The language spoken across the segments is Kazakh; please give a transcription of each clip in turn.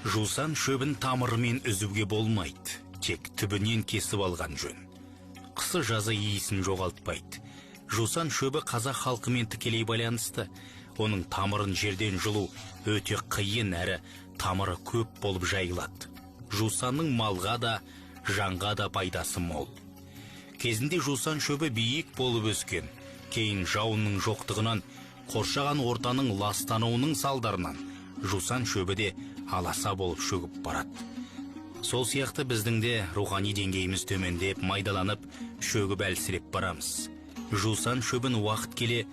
Жусан шөбін тамырымен үзуге болмайды, тек түбінен кесіп алған жөн. Қысы жазы иісін жоғалтпайды. Жусан шөбі қазақ халқымен тікелей байланысты. Оның тамырын жерден жұлу өте қиын, әрі тамыры көп болып жайылады. Жусанның малға да, жанға да пайдасы мол. Кезінде жусан шөбі биік болып өскен, кейін жауынның жоқтығынан, қоршаған ортаның ластануының салдарынан жусан шөбі де аласа болып шөгіп барады. Сол сияқты біздің де рухани деңгейіміз төмендеп, майдаланып, шөгіп әлсіреп барамыз. Жусан шөбін уақыт келе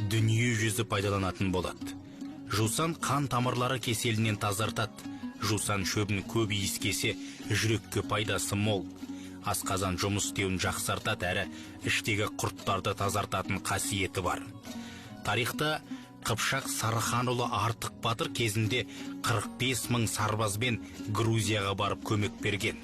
дүние жүзі пайдаланатын болады. Жусан қан тамырлары кеселінен тазартады. Жусан шөбін көп иіскесе, жүрекке пайдасы мол. Асқазан жұмыс істеуін жақсартады, әрі іштегі құрттарды тазартатын қасиеті бар. Тарихта Қыпшақ Сарыханұлы Артық Батыр кезінде 45 мың сарбазбен Грузияға барып көмек берген.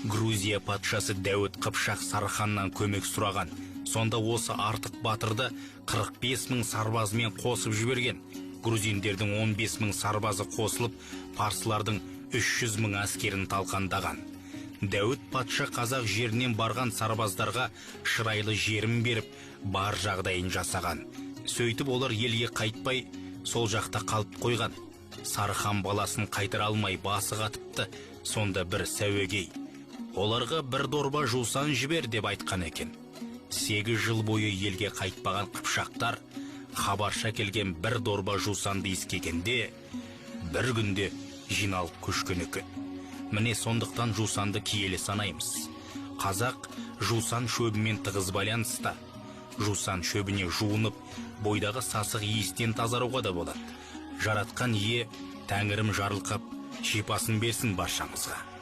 Грузия патшасы Дәуіт Қыпшақ Сарыханнан көмек сұраған. Сонда осы Артық Батырды 45 мың сарбазмен қосып жіберген. Грузиндердің 15 мың сарбазы қосылып, парсылардың 300 мың әскерін талқандаған. Дәуіт патша қазақ жерінен барған сарбаздарға шырайлы жерін беріп, бар жағдайын жасаған. Сөйтіп олар елге қайтпай, сол жақта қалып қойған. Сарыхан баласын қайтара алмай басы қатыпты. Сонда бір сәуегей оларға бір дорба жусан жібер деп айтқан екен. 8 жыл бойы елге қайтпаған қыпшақтар хабарша келген бір дорба жусанды иіскегенде, бір күнде жиналып көшкен екен. Міне сондықтан жусанды киелі санаймыз. Қазақ жусан шөбімен тығыз байланыста. Жусан шөбіне жуынып, бойдағы сасық иістен тазаруға да болады. Жаратқан ие Тәңірім жарылқап, шипасын берсін баршамызға.